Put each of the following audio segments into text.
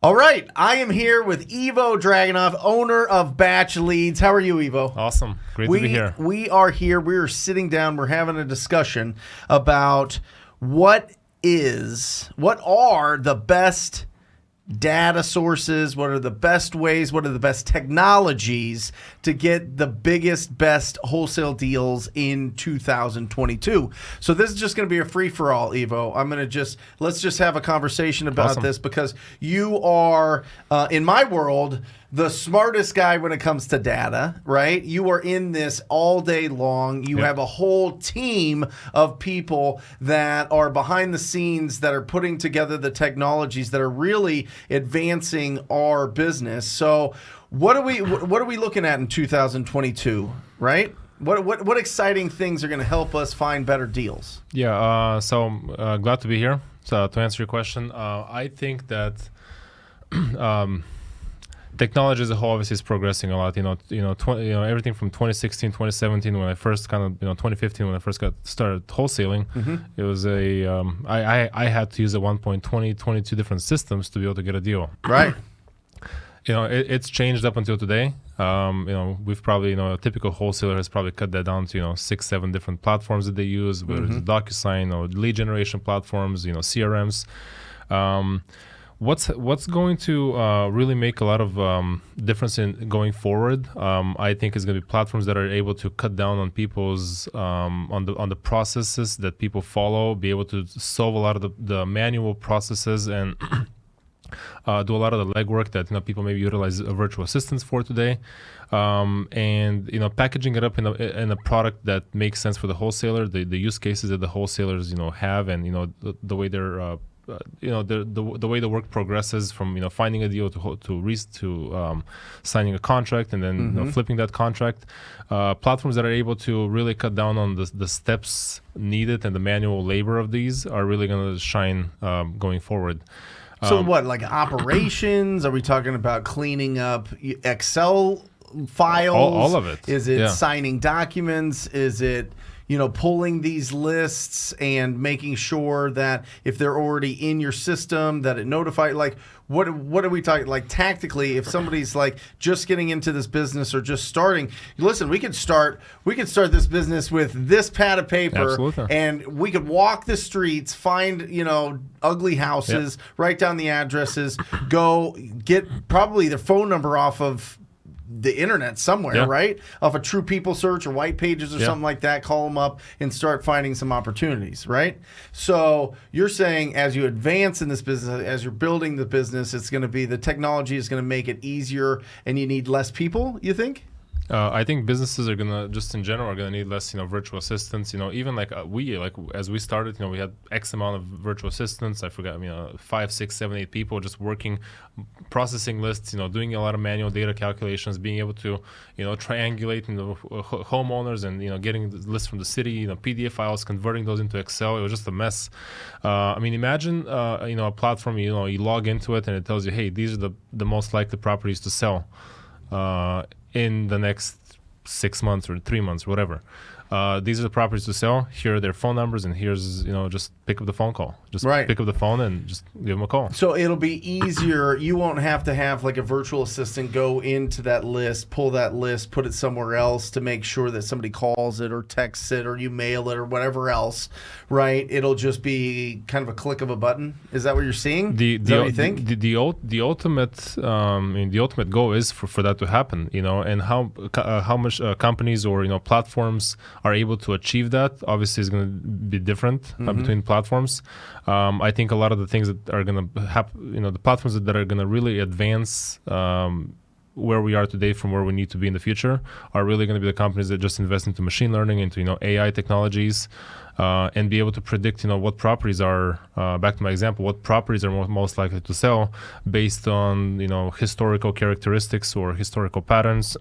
All right, I am here with Ivo Dragunov, owner of Batch Leads. How are you, Ivo? Awesome. Great to be here. We are here. We are sitting down. We're having a discussion about what are the best data sources, what are the best ways, what are the best technologies to get the biggest, best wholesale deals in 2022. So this is just going to be a free-for-all, Ivo. Let's just have a conversation about this because you are, in my world, the smartest guy when it comes to data, right? You are in this all day long. You have a whole team of people that are behind the scenes that are putting together the technologies that are really advancing our business. So what are we looking at in 2022, right? What exciting things are going to help us find better deals? Yeah, so glad to be here. So to answer your question, I think that technology as a whole obviously is progressing a lot. Everything from 2016, 2017 when I first 2015 when I first got started wholesaling, it was I had to use at one point 22 different systems to be able to get a deal. Right. It's changed up until today. We've probably, a typical wholesaler has probably cut that down to 6-7 different platforms that they use, whether it's DocuSign or lead generation platforms, CRMs. What's going to really make a lot of difference in going forward? I think is going to be platforms that are able to cut down on people's on the processes that people follow, be able to solve a lot of the manual processes and do a lot of the legwork that people maybe utilize virtual assistants for today, and packaging it up in a product that makes sense for the wholesaler, the use cases that the wholesalers have, and the way they're the way the work progresses from finding a deal to signing a contract and then flipping that contract. Platforms that are able to really cut down on the steps needed and the manual labor of these are really going to shine going forward. So like operations? Are we talking about cleaning up Excel files? All of it. Is it signing documents? Is it pulling these lists and making sure that if they're already in your system that it notifies? Like what are we talking, like tactically, if somebody's like just getting into this business or just starting? Listen, we could start this business with this pad of paper. Absolutely. And we could walk the streets, find ugly houses, write down the addresses, go get probably their phone number off of the internet somewhere, right? Off a True People search or White Pages or something like that, call them up and start finding some opportunities, right? So you're saying as you advance in this business, as you're building the business, it's going to be the technology is going to make it easier and you need less people, you think? I think businesses are gonna just in general are gonna need less, virtual assistants. Even as we started, we had X amount of virtual assistants. I forgot, 5, 6, 7, 8 people just working, processing lists, doing a lot of manual data calculations, being able to, triangulate homeowners and getting the lists from the city, PDF files, converting those into Excel. It was just a mess. Imagine a platform, you log into it and it tells you, hey, these are the most likely properties to sell in the next 6 months or 3 months, whatever. These are the properties to sell. Here are their phone numbers, and here's, just pick up the phone call. Just pick up the phone and just give them a call. So it'll be easier. You won't have to have like a virtual assistant go into that list, pull that list, put it somewhere else to make sure that somebody calls it or texts it or you mail it or whatever else, right? It'll just be kind of a click of a button. Is that what you're seeing? Is that what you think? The ultimate goal is for that to happen, and how much companies or platforms are able to achieve that obviously is going to be different between platforms. I think a lot of the things that are going to happen, the platforms that are going to really advance where we are today from where we need to be in the future are really going to be the companies that just invest into machine learning, into AI technologies, and be able to predict what properties are, back to my example, what properties are most likely to sell based on historical characteristics or historical patterns.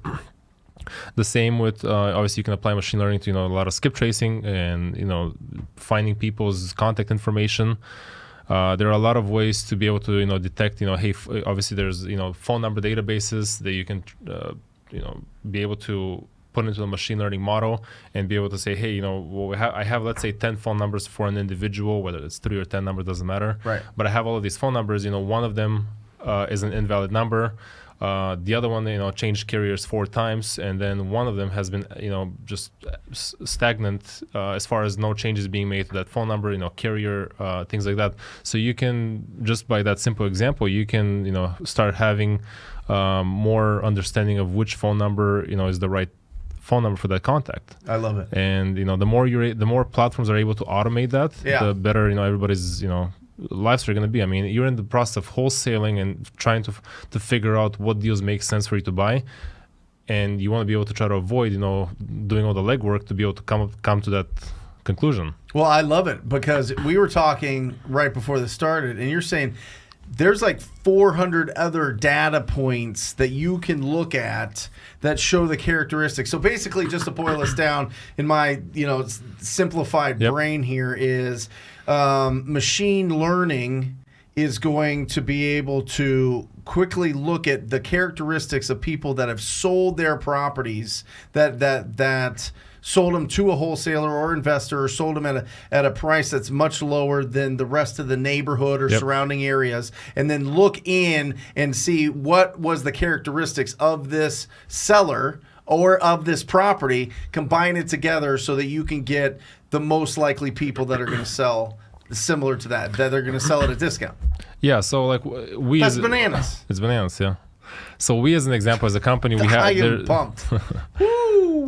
The same with obviously you can apply machine learning to a lot of skip tracing and finding people's contact information. There are a lot of ways to be able to detect hey, obviously there's phone number databases that you can be able to put into a machine learning model and be able to say, hey, I have let's say 10 phone numbers for an individual, whether it's 3 or 10 numbers, doesn't matter, right? But I have all of these phone numbers, one of them is an invalid number. The other one, changed carriers 4 times, and then one of them has been, just stagnant as far as no changes being made to that phone number, carrier, things like that. So you can, just by that simple example, you can, start having more understanding of which phone number, is the right phone number for that contact. I love it. And, the more platforms are able to automate that, the better, everybody's, lives are going to be. I mean, you're in the process of wholesaling and trying to figure out what deals make sense for you to buy, and you want to be able to try to avoid, doing all the legwork to be able to come to that conclusion. Well, I love it, because we were talking right before this started, and you're saying there's like 400 other data points that you can look at that show the characteristics. So basically, just to boil this down in my simplified brain here is machine learning is going to be able to quickly look at the characteristics of people that have sold their properties, that sold them to a wholesaler or investor, or sold them at a price that's much lower than the rest of the neighborhood or surrounding areas, and then look in and see what was the characteristics of this seller or of this property, combine it together so that you can get the most likely people that are going to sell similar to that they're going to sell at a discount. Yeah, so like that's bananas. It's bananas, yeah. So we, as an example, as a company, we have... I am pumped.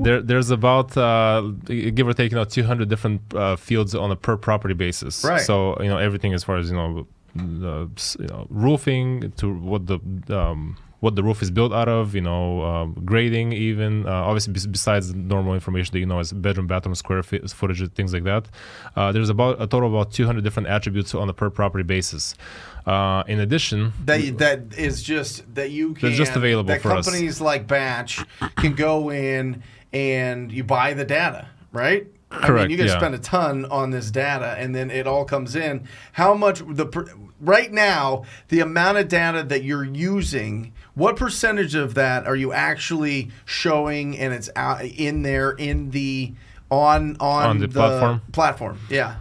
There's about give or take 200 different fields on a per property basis. Right. So everything as far as roofing to what the roof is built out of, grading, even obviously besides the normal information that as bedroom, bathroom, square footage, things like that. There's about a total of about 200 different attributes on a per property basis. In addition, that is just that you can. That's just available that for us. Companies like Batch can go in and you buy the data, right? Correct. I mean, you can spend a ton on this data, and then it all comes in. How much right now, the amount of data that you're using, what percentage of that are you actually showing, and it's out in there in the on the platform? Yeah.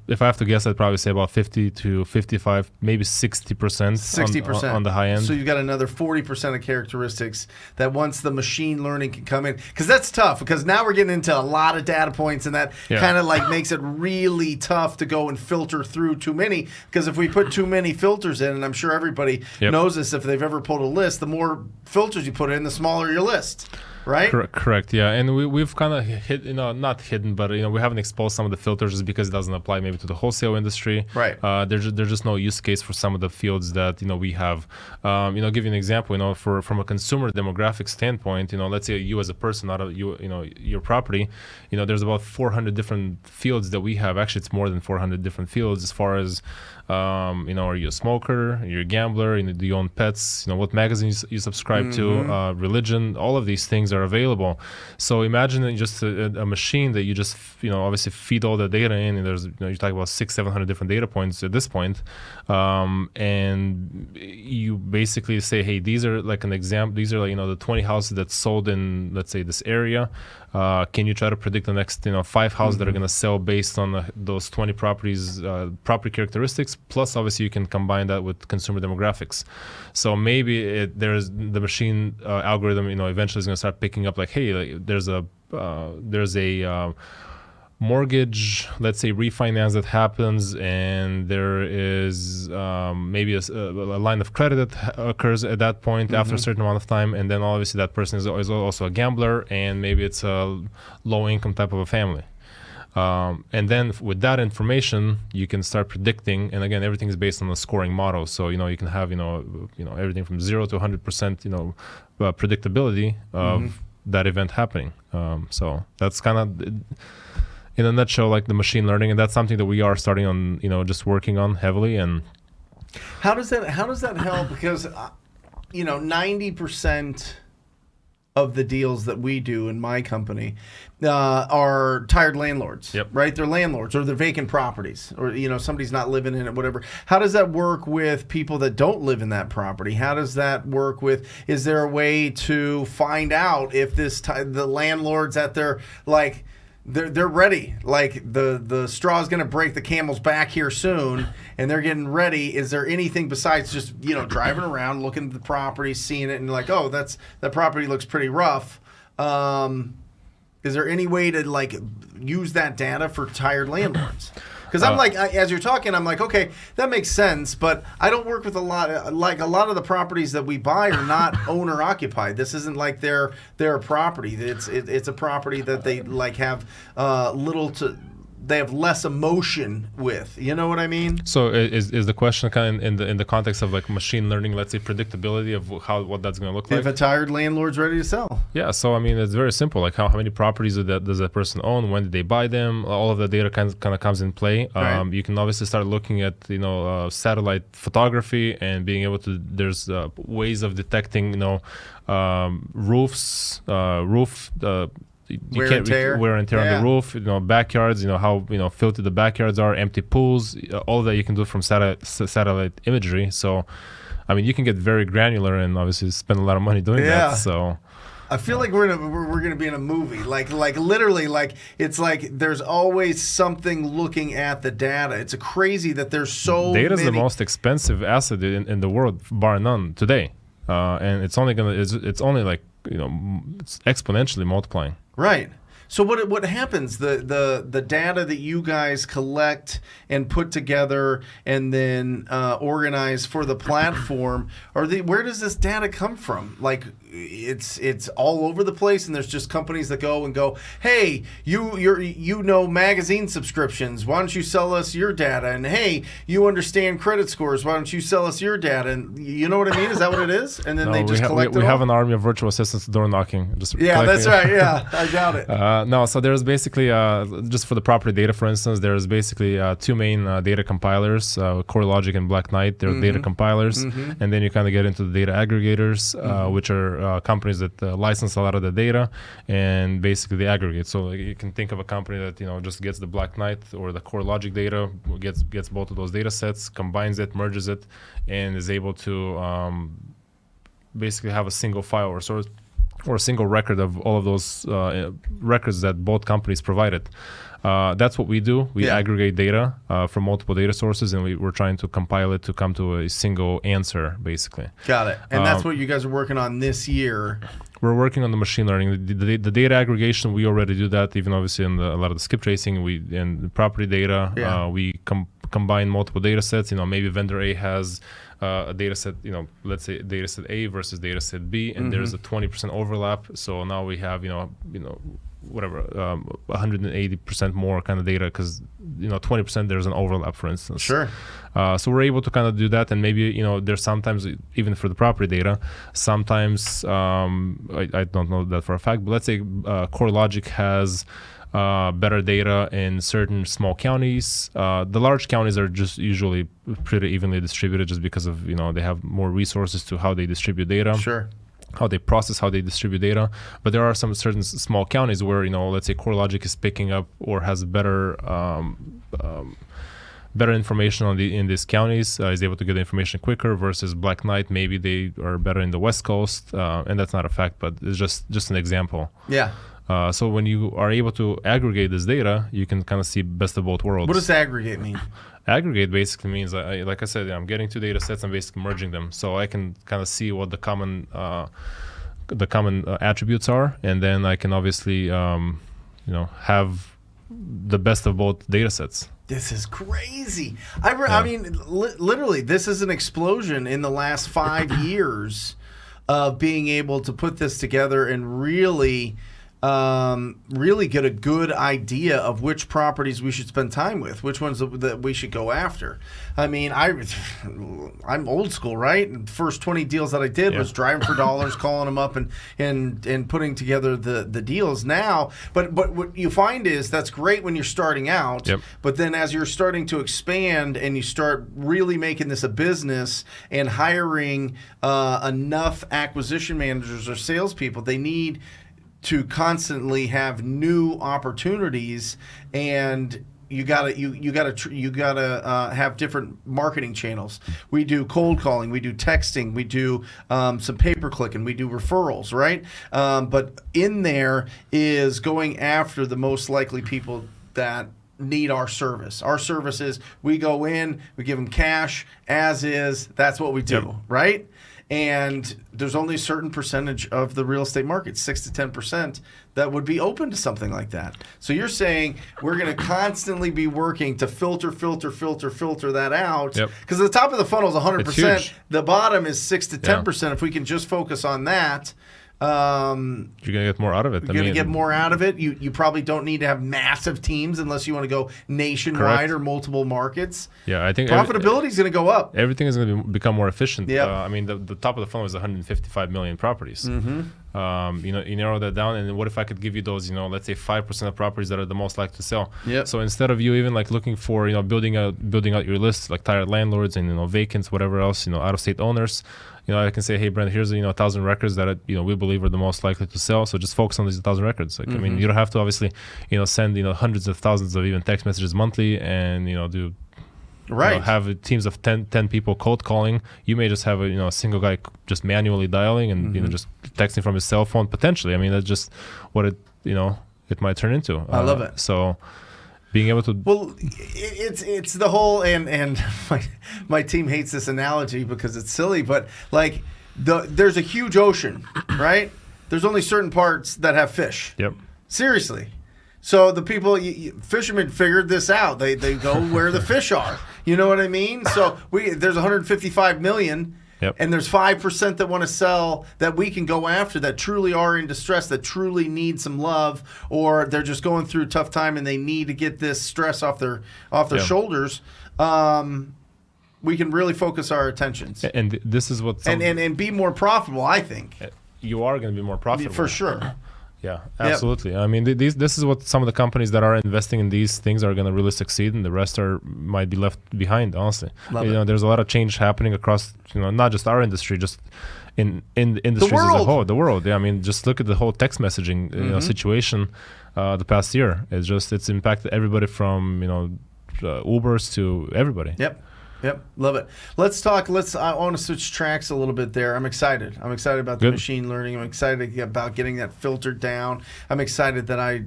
If I have to guess, I'd probably say about 50 to 55, maybe 60%. 60% on the high end. So you've got another 40% of characteristics that once the machine learning can come in, because that's tough. Because now we're getting into a lot of data points, and that kind of like makes it really tough to go and filter through too many. Because if we put too many filters in, and I'm sure everybody knows this, if they've ever pulled a list, the more filters you put in, the smaller your list. Right? Correct. Yeah, and we've kind of hit, not hidden, but we haven't exposed some of the filters just because it doesn't apply maybe to the wholesale industry. Right. There's just no use case for some of the fields that we have. Give you an example. From a consumer demographic standpoint, let's say you as a person, not your property. There's about 400 different fields that we have. Actually, it's more than 400 different fields as far as are you a smoker? Are you a gambler? Do you own pets? What magazines you subscribe to? Religion? All of these things are available. So imagine just a machine that you just obviously feed all the data in, and there's you talk about 600-700 different data points at this point, and you basically say, hey, these are like an example. These are like the 20 houses that sold in, let's say, this area. Can you try to predict the next 5 houses that are going to sell based on those 20 properties, property characteristics? Plus, obviously, you can combine that with consumer demographics. So maybe there's the machine algorithm. Eventually is going to start picking up like, hey, there's a mortgage, let's say, refinance that happens, and there is maybe a line of credit that occurs at that point after a certain amount of time, and then obviously that person is also a gambler, and maybe it's a low-income type of a family. And then with that information, you can start predicting, and again, everything is based on a scoring model. So you can have everything from 0 to 100% predictability of that event happening. So that's kind of, in a nutshell, like the machine learning, and that's something that we are starting on, just working on heavily. And how does that help? Because 90% of the deals that we do in my company are tired landlords, right? They're landlords, or they're vacant properties, or somebody's not living in it, whatever. How does that work with people that don't live in that property? How does that work with? Is there a way to find out if the landlord's at their they're ready. Like the straw's going to break the camel's back here soon, and they're getting ready. Is there anything besides just driving around, looking at the property, seeing it, and like, oh, that property looks pretty rough? Is there any way to like use that data for tired landlords? Because I'm like, as you're talking, I'm like, okay, that makes sense, but I don't work with a lot of the properties that we buy are not owner occupied. This isn't like their property. It's a property that they like have they have less emotion with. You know what I mean? So is the question kind of in the context of like machine learning, let's say predictability of what that's going to look like? If a tired landlord's ready to sell. Yeah. So I mean, it's very simple. Like how many properties does that person own? When did they buy them? All of the data kind of comes in play. Right. You can obviously start looking at satellite photography and being able to. There's ways of detecting roofs, roof. Wear and tear on the roof, backyards, how filthy the backyards are, empty pools, all that you can do from satellite imagery. So, I mean, you can get very granular and obviously spend a lot of money doing that. So, I feel like we're gonna be in a movie, like literally, like it's like there's always something looking at the data. It's crazy that there's so data is many. The most expensive asset in the world, bar none, today, and it's only like it's exponentially multiplying. Right. So what happens? The data that you guys collect and put together and then organize for the platform, where does this data come from? Like it's all over the place, and there's just companies that go, hey, you know magazine subscriptions, why don't you sell us your data? And hey, you understand credit scores, why don't you sell us your data? And you know what I mean? Is that what it is? And then they just collect it. We have an army of virtual assistants door knocking. That's right. Yeah, I doubt it. No, so there's basically just for the property data, for instance, there's basically two main data compilers, CoreLogic and Black Knight. They're data compilers, and then you kind of get into the data aggregators, which are companies that license a lot of the data and basically they aggregate. So you can think of a company that just gets the Black Knight or the CoreLogic data, gets both of those data sets, combines it, merges it, and is able to basically have a single file or a single record of all of those records that both companies provided. That's what we do. We aggregate data from multiple data sources, and we're trying to compile it to come to a single answer, basically. Got it. And that's what you guys are working on this year. We're working on the machine learning. The data aggregation, we already do that, even obviously in a lot of the skip tracing and the property data. We combine multiple data sets. Maybe vendor A has a data set, let's say data set A versus data set B, and there's a 20% overlap. So now we have, whatever, 180% more kind of data because, 20% there's an overlap, for instance. Sure. So we're able to kind of do that, and maybe, there's sometimes, even for the property data, sometimes, I don't know that for a fact, but let's say CoreLogic has better data in certain small counties. The large counties are just usually pretty evenly distributed just because of, they have more resources to how they distribute data. Sure. How they process, how they distribute data. But there are some certain small counties where, let's say CoreLogic is picking up or has better information in these counties, is able to get the information quicker versus Black Knight. Maybe they are better in the West Coast, and that's not a fact, but it's just an example. Yeah. So when you are able to aggregate this data, you can kind of see best of both worlds. What does aggregate mean? Aggregate basically means, like I said, I'm getting two data sets and basically merging them, so I can kind of see what the common attributes are, and then I can obviously, have the best of both data sets. This is crazy. I mean, literally, this is an explosion in the last 5 years of being able to put this together and really get a good idea of which properties we should spend time with, which ones that we should go after. I mean, I'm old school, right? And first 20 deals that I did was driving for dollars, calling them up and putting together the deals now. But what you find is that's great when you're starting out, but then as you're starting to expand and you start really making this a business and hiring enough acquisition managers or salespeople, they need to constantly have new opportunities, and you gotta have different marketing channels. We do cold calling, we do texting, we do some pay-per-click, and we do referrals, right? But in there is going after the most likely people that need our service. Our service is we go in, we give them cash as is. That's what we do, right? And there's only a certain percentage of the real estate market, 6 to 10%, that would be open to something like that. So you're saying we're going to constantly be working to filter that out. Because the top of the funnel is 100%. The bottom is 6 to 10%. If we can just focus on that, you're going to get more out of it. You're going to get more out of it. You probably don't need to have massive teams unless you want to go nationwide or multiple markets. Yeah, I think profitability is going to go up. Everything is going to become more efficient. I mean, the top of the funnel is 155 million properties. You narrow that down, and what if I could give you those, let's say 5% of properties that are the most likely to sell. So instead of you even like looking for, building out your list, like tired landlords and vacants, whatever else, out of state owners. I can say, hey, Brent, here's 1,000 records that we believe are the most likely to sell. So just focus on these 1,000 records. Like I mean, you don't have to obviously send hundreds of thousands of even text messages monthly and do have teams of 10 people cold calling. You may just have a single guy just manually dialing and just texting from his cell phone potentially. I mean, that's just what it it might turn into. I love it. So being able to it's the whole and my team hates this analogy because it's silly, but like there's a huge ocean, right? There's only certain parts that have fish. Seriously. So the people, fishermen figured this out. They go where the fish are. You know what I mean? So there's 155 million. And there's 5% that want to sell that we can go after that truly are in distress, that truly need some love, or they're just going through a tough time and they need to get this stress off their shoulders. We can really focus our attentions. And this is what and be more profitable, I think. You are going to be more profitable. For sure. Yeah, absolutely. I mean, this is what some of the companies that are investing in these things are going to really succeed, and the rest might be left behind. Honestly, there's a lot of change happening across, not just our industry, just in industries as a whole, the world. Yeah, I mean, just look at the whole text messaging situation the past year. It's impacted everybody from Ubers to everybody. Yep, love it. Let's talk. I want to switch tracks a little bit there. I'm excited. I'm excited about the machine learning. I'm excited about getting that filtered down. I'm excited that I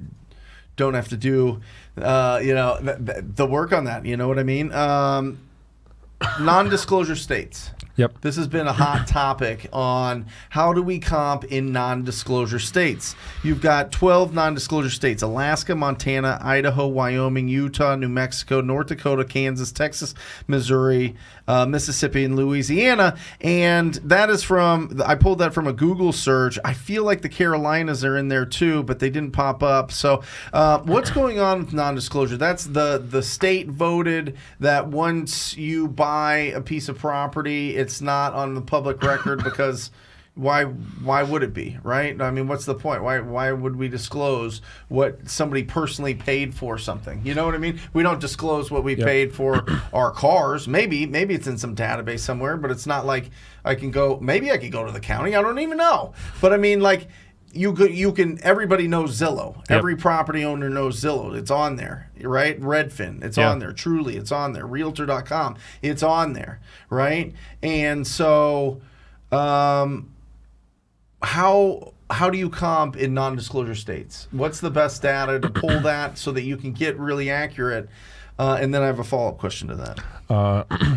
don't have to do, the work on that. You know what I mean? Non-disclosure states. This has been a hot topic on how do we comp in non-disclosure states. You've got 12 non-disclosure states: Alaska, Montana, Idaho, Wyoming, Utah, New Mexico, North Dakota, Kansas, Texas, Missouri, Mississippi, and Louisiana. And that is I pulled that from a Google search. I feel like the Carolinas are in there too, but they didn't pop up. So what's going on with non-disclosure? That's the state voted that once you buy a piece of property, it's not on the public record because why would it be, right? I mean, what's the point? Why would we disclose what somebody personally paid for something? You know what I mean? We don't disclose what we paid for our cars. Maybe it's in some database somewhere, but it's not like I can go to the county. I don't even know. But I mean, like you can everybody knows Zillow. Every property owner knows Zillow. It's on there, right? Redfin, it's on there. Truly, it's on there. Realtor.com, it's on there, right? And so how do you comp in non-disclosure states? What's the best data to pull that so that you can get really accurate? And then I have a follow-up question to that.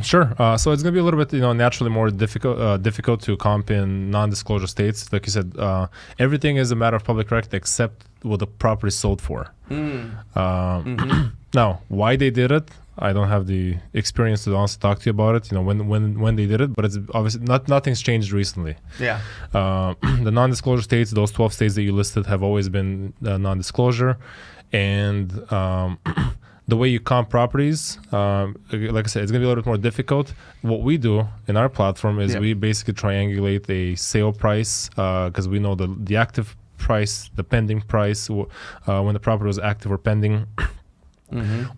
Sure. So it's going to be a little bit, naturally more difficult to comp in non-disclosure states. Like you said, everything is a matter of public record except what the property sold for. Now, why they did it, I don't have the experience to honestly talk to you about it. When they did it, but it's obviously nothing's changed recently. The non-disclosure states, those 12 states that you listed, have always been non-disclosure, and the way you comp properties, like I said, it's going to be a little bit more difficult. What we do in our platform is we basically triangulate a sale price because we know the active price, the pending price, when the property was active or pending.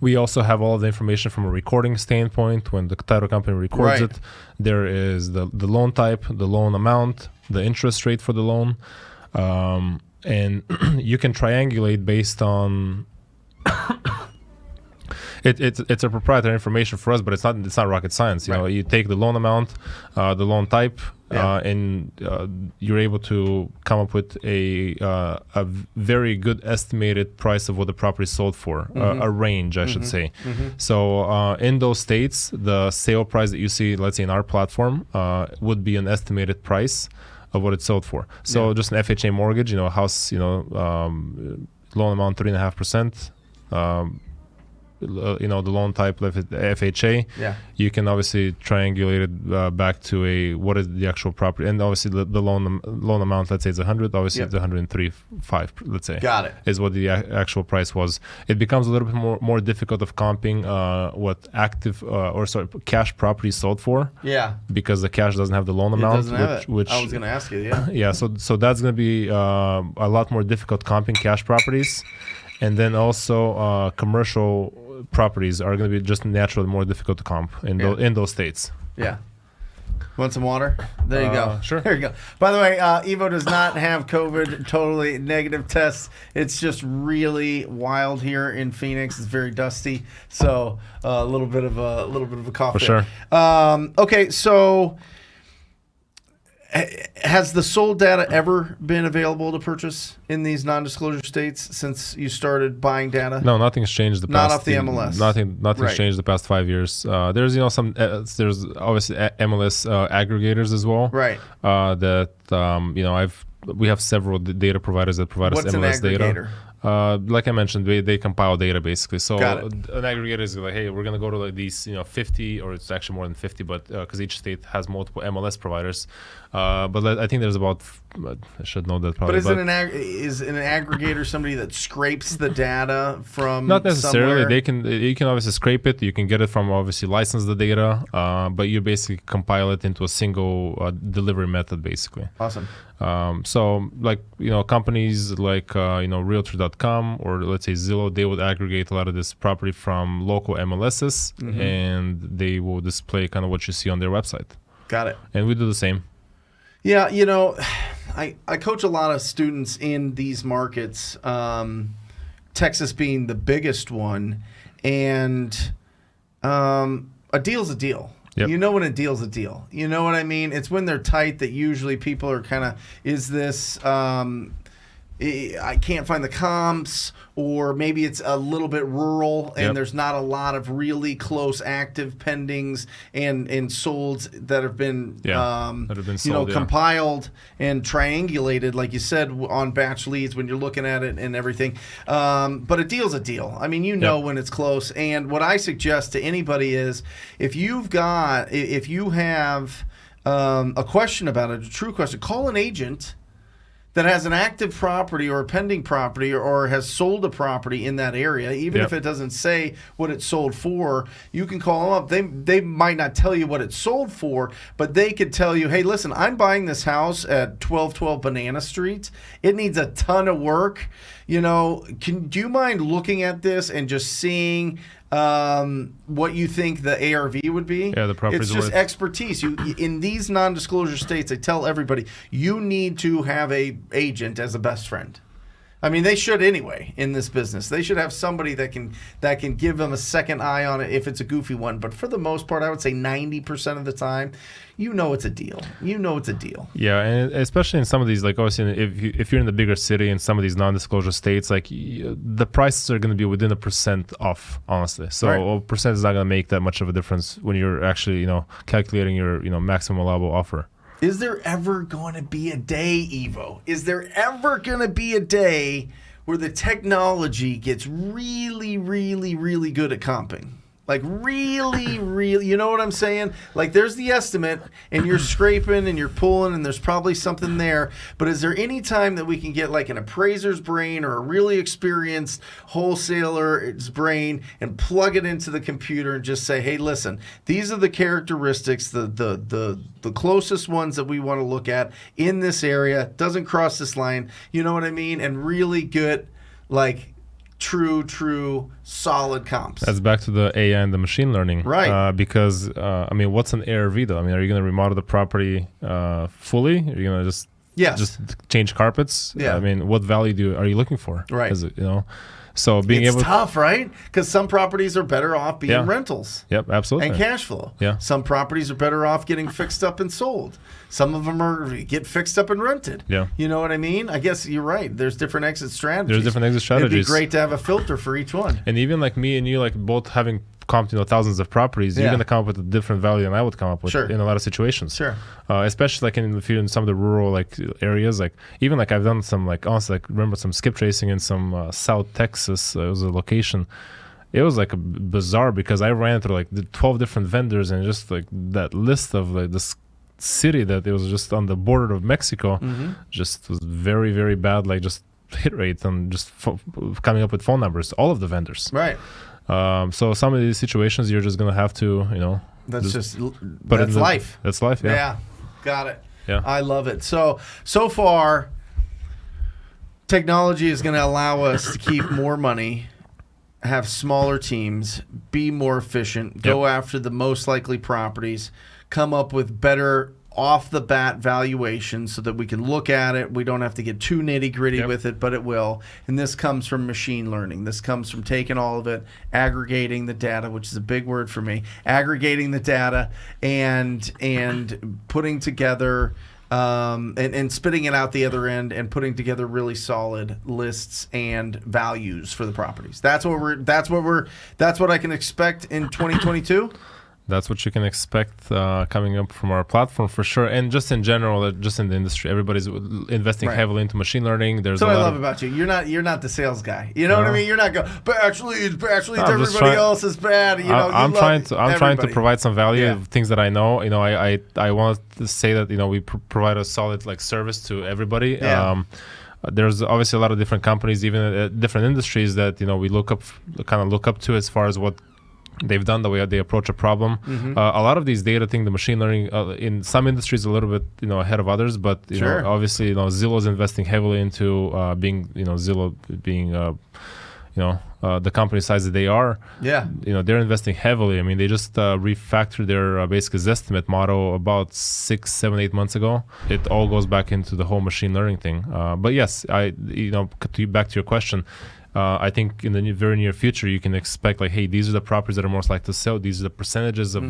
We also have all of the information from a recording standpoint. When the title company records it, there is the loan type, the loan amount, the interest rate for the loan. And you can triangulate based on It's a proprietary information for us, but it's not rocket science. You know, you take the loan amount, the loan type, and you're able to come up with a very good estimated price of what the property sold for, a range, I should say. So in those states, the sale price that you see, let's say in our platform, would be an estimated price of what it sold for. So just an FHA mortgage, you know, a house, you know, loan amount 3.5%. You know, the loan type FHA, you can obviously triangulate it back to what is the actual property, and obviously the loan amount, let's say it's 100, obviously it's 103.5, let's say. Got it. Is what the actual price was. It becomes a little bit more difficult of comping what cash property sold for. Yeah. Because the cash doesn't have the loan amount. It doesn't have it. Which I was going to ask you. Yeah. Yeah. So that's going to be a lot more difficult comping cash properties, and then also commercial properties are going to be just naturally more difficult to comp in those states. Yeah. Want some water? There you go. Sure. There you go. By the way, Evo does not have COVID. Totally negative tests. It's just really wild here in Phoenix. It's very dusty, so a little bit of a cough. For sure. Okay, so has the sold data ever been available to purchase in these non-disclosure states since you started buying data? No, nothing's changed the past. Not off the MLS. Nothing's changed the past 5 years. There's there's obviously MLS aggregators as well. Right. We have several data providers that provide us MLS data. Like I mentioned, they compile data basically. So an aggregator is like, hey, we're going to go to like these 50, or it's actually more than 50, but because each state has multiple MLS providers. But I think there's about, I should know that probably. But is an aggregator somebody that scrapes the data from Not necessarily. Somewhere? You can obviously scrape it. You can get it from obviously license the data, but you basically compile it into a single delivery method basically. Awesome. So like, companies like, Realtor.com or let's say Zillow, they would aggregate a lot of this property from local MLSs and they will display kind of what you see on their website. Got it. And we do the same. Yeah, I coach a lot of students in these markets, Texas being the biggest one, and a deal's a deal. Yep. You know when a deal's a deal. You know what I mean? It's when they're tight that usually people are kind of, is this, I can't find the comps, or maybe it's a little bit rural and there's not a lot of really close active pendings and solds that have been, sold, compiled and triangulated, like you said, on batch leads when you're looking at it and everything. But a deal's a deal. I mean, when it's close. And what I suggest to anybody is if you have a question about it, a true question, call an agent that has an active property or a pending property or has sold a property in that area, even if it doesn't say what it sold for, you can call them up. They might not tell you what it sold for, but they could tell you, hey, listen, I'm buying this house at 1212 Banana Street. It needs a ton of work. Do you mind looking at this and just seeing what you think the ARV would be? Yeah, the property's It's just expertise. In these non-disclosure states, I tell everybody, you need to have a agent as a best friend. I mean, they should anyway in this business. They should have somebody that can give them a second eye on it if it's a goofy one. But for the most part, I would say 90% of the time, it's a deal. It's a deal. Yeah, and especially in some of these, like obviously, if you're in the bigger city in some of these non-disclosure states, like the prices are going to be within 1% off, honestly. So a percent is not going to make that much of a difference when you're actually, calculating your, maximum allowable offer. Is there ever going to be a day, Evo? Is there ever going to be a day where the technology gets really, really, really good at comping? Like really, really, you know what I'm saying? Like there's the estimate and you're scraping and you're pulling and there's probably something there. But is there any time that we can get like an appraiser's brain or a really experienced wholesaler's brain and plug it into the computer and just say, hey, listen, these are the characteristics, the closest ones that we want to look at in this area, doesn't cross this line, you know what I mean? And really good, like, true solid comps. That's back to the AI and the machine learning, right? Because what's an ARV though? I mean, are you going to remodel the property fully? Are you going to just Yes. just change carpets. Yeah. I mean, what value are you looking for? Right. Is it, so being It's able tough, right? Because some properties are better off being Yeah. rentals. Yep, absolutely. And cash flow. Yeah. Some properties are better off getting fixed up and sold. Some of them are get fixed up and rented. Yeah. You know what I mean? I guess you're right. There's different exit strategies. There's different exit strategies. It'd be great to have a filter for each one. And even like me and you, like both having comped, thousands of properties, you're Yeah. going to come up with a different value than I would come up with Sure. in a lot of situations. Sure. Especially like if you're in some of the rural like areas, like even like I've done some like honestly like remember some skip tracing in some South Texas. It was a location. It was like bizarre because I ran through like the 12 different vendors and just like that list of like this city that it was just on the border of Mexico, just was very very bad. Like just hit rate and just coming up with phone numbers, all of the vendors. Right. So some of these situations you're just gonna have to, That's put that's in life. That's life. Yeah. Yeah. Got it. Yeah. I love it. So far, technology is going to allow us to keep more money, have smaller teams, be more efficient, go after the most likely properties, come up with better off the bat valuations so that we can look at it. We don't have to get too nitty gritty with it, but it will. And this comes from machine learning. This comes from taking all of it, aggregating the data, which is a big word for me, aggregating the data and putting together and spitting it out the other end and putting together really solid lists and values for the properties. That's what I can expect in 2022. That's what you can expect coming up from our platform for sure. And just in general, just in the industry, everybody's investing heavily into machine learning. There's That's what a lot I love about you. You're not the sales guy. You know what I mean? You're not going, but actually everybody else is bad. I'm trying to provide some value of things that I know. I want to say that we provide a solid like service to everybody. Yeah. There's obviously a lot of different companies, even different industries that we look up to as far as what they've done, the way they approach a problem. A lot of these data thing, the machine learning in some industries a little bit ahead of others, but obviously Zillow's investing heavily into being Zillow being the company size that they are. They're investing heavily. I mean, they just refactored their basic Zestimate model about 6, 7, 8 months ago. It all goes back into the whole machine learning thing. But yes, back to your question. I think in the very near future, you can expect like, hey, these are the properties that are most likely to sell. These are the percentages of,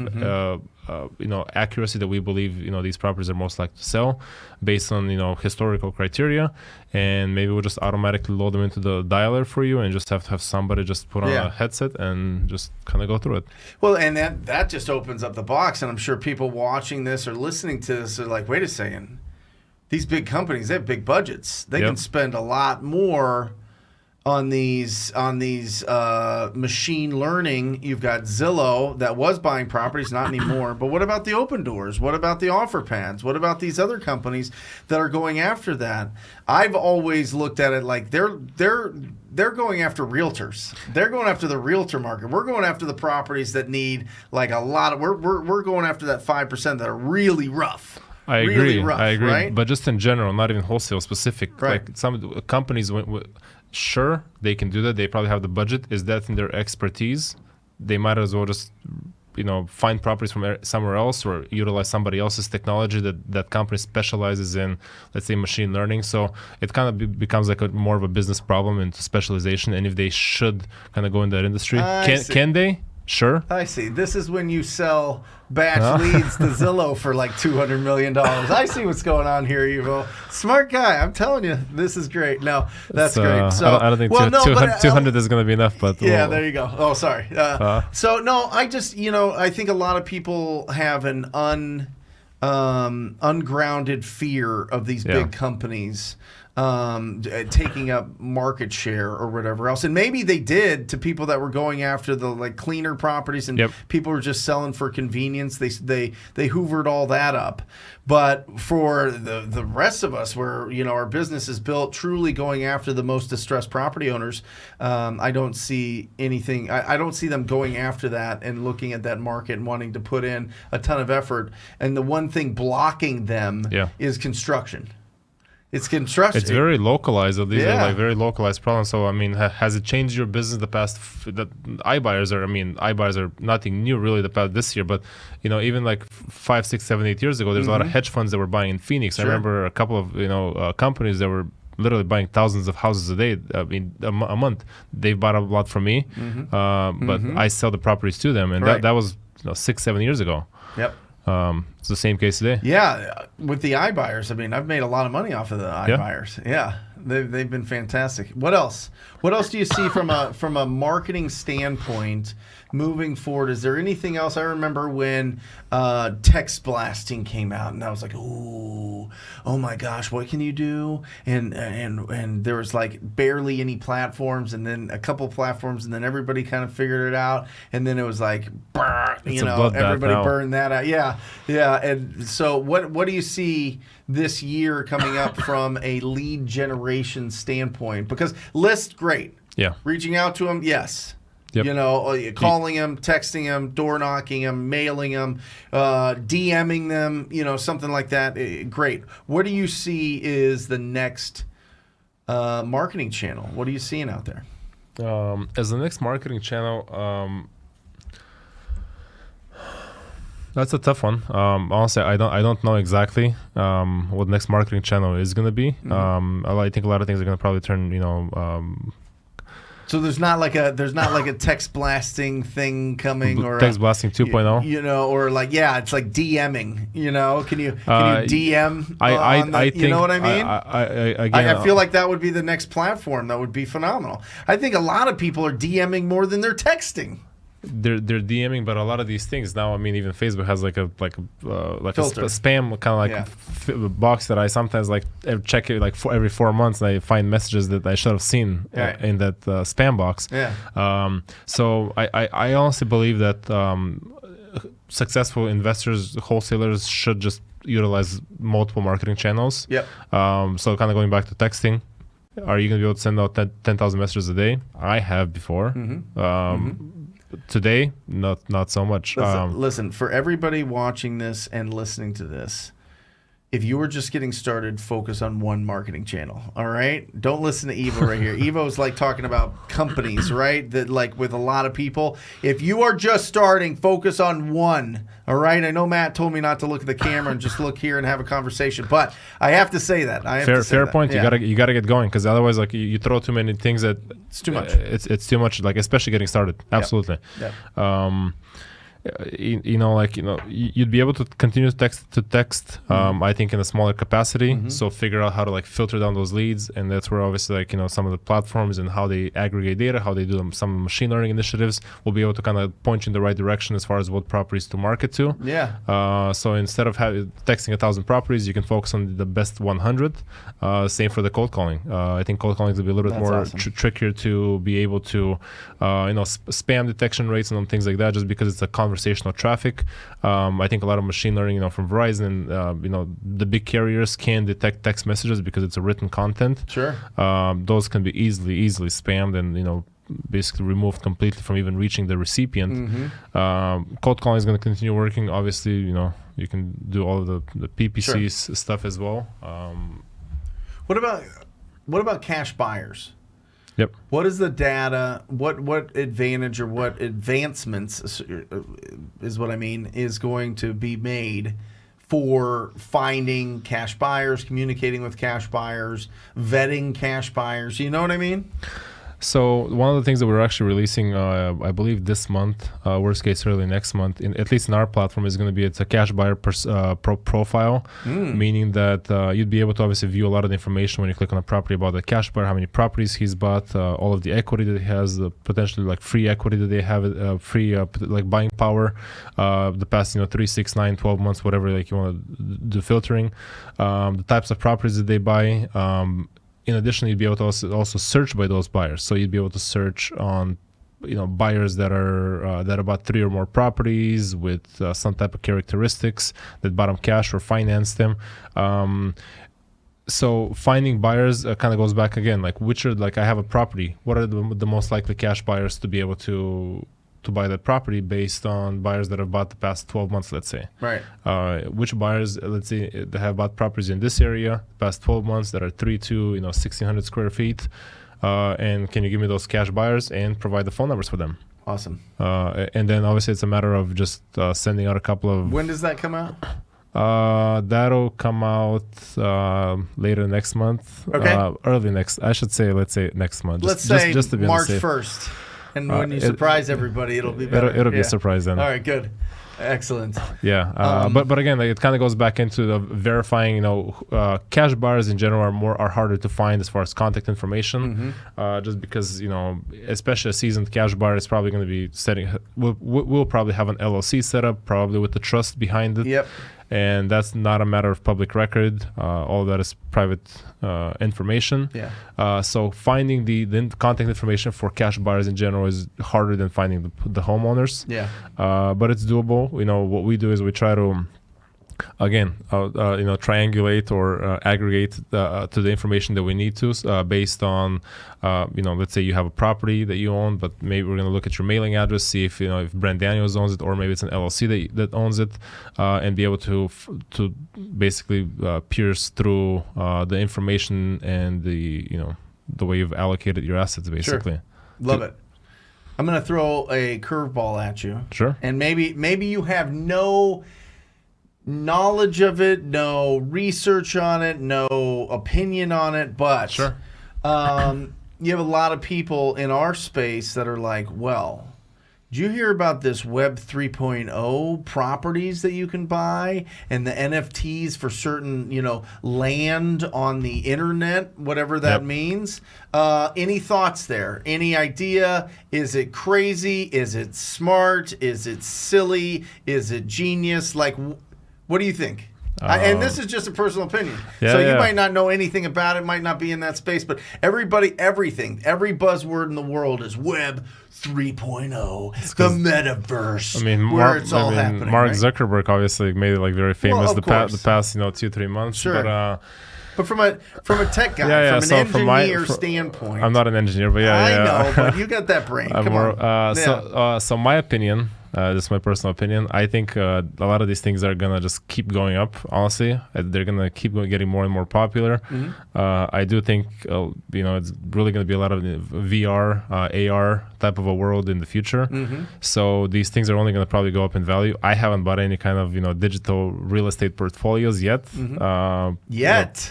accuracy that we believe, these properties are most likely to sell based on, historical criteria. And maybe we'll just automatically load them into the dialer for you and just have to have somebody just put on a headset and just kind of go through it. Well, and that just opens up the box. And I'm sure people watching this or listening to this are like, wait a second. These big companies, they have big budgets. They can spend a lot more on these machine learning. You've got Zillow that was buying properties, not anymore. But what about the Open Doors? What about the OfferPads? What about these other companies that are going after that? I've always looked at it like they're going after realtors. They're going after the realtor market. We're going after the properties that need like a lot of. We're going after that 5% that are really rough. I agree. Rough, I agree. right? But just in general, not even wholesale specific. Right. Like some companies, sure, they can do that. They probably have the budget. Is that in their expertise? They might as well just, find properties from somewhere else or utilize somebody else's technology that company specializes in, let's say, machine learning. So it kind of becomes like more of a business problem into specialization. And if they should kind of go in that industry, can they? Sure. I see. This is when you sell batch leads to Zillow for like $200 million. I see what's going on here, Evo. Smart guy. I'm telling you, this is great. No, that's great. So I don't think 200 is going to be enough. But there you go. Oh, sorry. So no, I just I think a lot of people have an ungrounded fear of these big companies taking up market share or whatever else. And maybe they did to people that were going after the like cleaner properties and people were just selling for convenience. They hoovered all that up. But for the rest of us where, our business is built truly going after the most distressed property owners, I don't see anything. I don't see them going after that and looking at that market and wanting to put in a ton of effort. And the one thing blocking them is construction. It's construction. It's very localized. These are Yeah. like very localized problems. So I mean, has it changed your business the past? That iBuyers are nothing new really the past this year, but even like 5, 6, 7, 8 years ago, there's a lot of hedge funds that were buying in Phoenix. Sure. I remember a couple of companies that were literally buying thousands of houses a day, a month. They bought a lot from me, but I sell the properties to them, and Right. that was 6, 7 years ago. Yep. It's the same case today. Yeah, with the iBuyers, I mean, I've made a lot of money off of the iBuyers. Yeah, they've been fantastic. What else? What else do you see from a marketing standpoint moving forward? Is there anything else? I remember when text blasting came out, and I was like, "Ooh, oh my gosh, what can you do?" And there was like barely any platforms, and then a couple platforms, and then everybody kind of figured it out, and then it was like, everybody burned that out. Yeah. And so, what do you see this year coming up from a lead generation standpoint? Because lists, great. Yeah. Reaching out to them, yes. Yep. Calling them, texting them, door knocking them, mailing them, DMing them, something like that. Great. What do you see is the next marketing channel? What are you seeing out there? As the next marketing channel, that's a tough one. Honestly, I don't know exactly what the next marketing channel is going to be. I think a lot of things are going to probably turn, So there's not like a text blasting thing coming, or text blasting 2.0. Or like it's like DMing. Can you DM? I think, you know what I mean? I feel like that would be the next platform. That would be phenomenal. I think a lot of people are DMing more than they're texting. They're DMing, but a lot of these things now, I mean, even Facebook has like a spam kind of like box that I sometimes like check it like every 4 months, and I find messages that I should have seen in that spam box. Yeah. So I honestly believe that successful investors, wholesalers should just utilize multiple marketing channels. Yep. So kind of going back to texting. Are you going to be able to send out 10,000 messages a day? I have before. Today, not so much. Listen, for everybody watching this and listening to this, if you were just getting started, focus on one marketing channel. All right, don't listen to Evo right here. Evo's like talking about companies, right? That like with a lot of people. If you are just starting, focus on one. All right. I know Matt told me not to look at the camera and just look here and have a conversation, but I have to say that. Fair point. Yeah. You gotta get going, because otherwise, like you throw too many things that It's too much. It's too much. Like especially getting started. Absolutely. Yep. You'd be able to continue to text. I think in a smaller capacity. So figure out how to like filter down those leads, and that's where obviously like some of the platforms and how they aggregate data, how they do some machine learning initiatives will be able to kind of point you in the right direction as far as what properties to market to. Yeah. So instead of texting 1,000 properties, you can focus on the best 100. Same for the cold calling. I think cold calling is going to be a little bit more awesome. trickier to be able to, spam detection rates and things like that, just because it's a conversational traffic. I think a lot of machine learning, from Verizon, the big carriers can detect text messages because it's a written content. Sure. Those can be easily spammed and, basically removed completely from even reaching the recipient. Cold calling is going to continue working. Obviously, you can do all of the PPC stuff as well. What about cash buyers? Yep. What is the data? What advantage or what advancements is what I mean is going to be made for finding cash buyers, communicating with cash buyers, vetting cash buyers? You know what I mean? So one of the things that we're actually releasing, I believe this month, worst case early next month, at least in our platform, is going to be it's a cash buyer profile, meaning that you'd be able to obviously view a lot of the information when you click on a property about the cash buyer, how many properties he's bought, all of the equity that he has, potentially like free equity that they have, free like buying power, the past 3, 6, 9, 12 months, whatever like you want to do filtering, the types of properties that they buy. In addition, you'd be able to also search by those buyers. So you'd be able to search on, buyers that are that about 3 or more properties with some type of characteristics that bought them cash or financed them. So finding buyers kind of goes back again, like which are like I have a property. What are the most likely cash buyers to be able to to buy that property based on buyers that have bought the past 12 months, let's say. Right. Which buyers, let's say, they have bought properties in this area past 12 months that are 1,600 square feet, and can you give me those cash buyers and provide the phone numbers for them? Awesome. And then obviously it's a matter of just sending out a couple of. When does that come out? That'll come out later next month. Okay. Early next. I should say. Let's say next month. Let's say just to be March safe. 1st. And when you surprise everybody, it'll be better. It'll be a surprise then. All right. Good. Excellent. Yeah, but again, like, it kind of goes back into the verifying. Cash buyers in general are harder to find as far as contact information, just because especially a seasoned cash buyer is probably going to be we'll probably have an LLC set up, probably with the trust behind it. Yep. And that's not a matter of public record. All that is private information. Yeah. So finding the contact information for cash buyers in general is harder than finding the homeowners. Yeah. But it's doable. What we do is we try to, again, triangulate or aggregate to the information that we need to based on, let's say you have a property that you own, but maybe we're going to look at your mailing address, see if if Brent Daniels owns it, or maybe it's an LLC that owns it, and be able to basically pierce through the information and the way you've allocated your assets, basically. Sure. Love it. I'm going to throw a curveball at you. Sure. And maybe you have no knowledge of it, no research on it, no opinion on it, but sure. You have a lot of people in our space that are like, well, did you hear about this Web 3.0 properties that you can buy and the NFTs for certain, land on the internet, whatever that means? Any thoughts there? Any idea? Is it crazy? Is it smart? Is it silly? Is it genius? Like, what do you think? And this is just a personal opinion. So you might not know anything about it, might not be in that space, but every buzzword in the world is Web 3.0, the metaverse, where it's all happening. Mark right? Zuckerberg obviously made it very famous the past 2-3 months. Sure. But from a tech guy, from an engineer standpoint. I'm not an engineer, but I know, but you got that brain. Come on. So my opinion, this is my personal opinion, I think a lot of these things are going to just keep going up, honestly. They're going to keep getting more and more popular. I do think, it's really going to be a lot of VR, AR type of a world in the future. So these things are only going to probably go up in value. I haven't bought any kind of, digital real estate portfolios yet.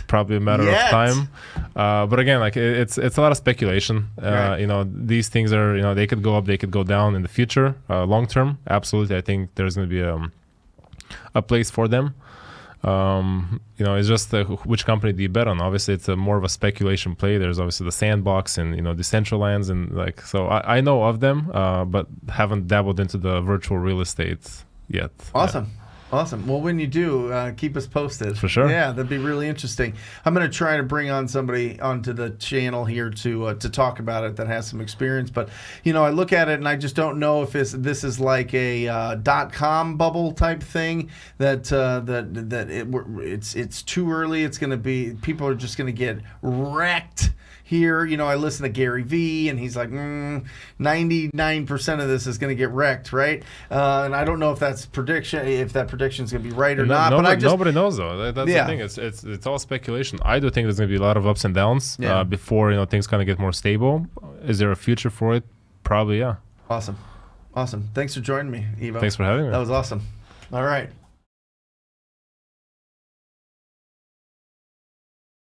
Probably a matter of time. But again, like it's a lot of speculation. Right. These things are, they could go up, they could go down in the future, long term. Absolutely, I think there's going to be a place for them. It's just which company do you bet on? Obviously, it's more of a speculation play. There's obviously the Sandbox and Decentralands, and so I know of them, but haven't dabbled into the virtual real estate yet. Awesome. Awesome. Well, when you do, keep us posted. For sure. Yeah, that'd be really interesting. I'm going to try to bring on somebody onto the channel here to talk about it that has some experience. But, I look at it and I just don't know if this is like a .com bubble type thing that it's too early. It's going to be, people are just going to get wrecked here. I listen to Gary Vee, and he's like, 99% of this is going to get wrecked, right? And I don't know if that prediction is going to be right or not. Nobody knows, though. That's the thing. It's all speculation. I do think there's going to be a lot of ups and downs before things kind of get more stable. Is there a future for it? Probably, yeah. Awesome. Thanks for joining me, Ivo. Thanks for having me. That was awesome. All right.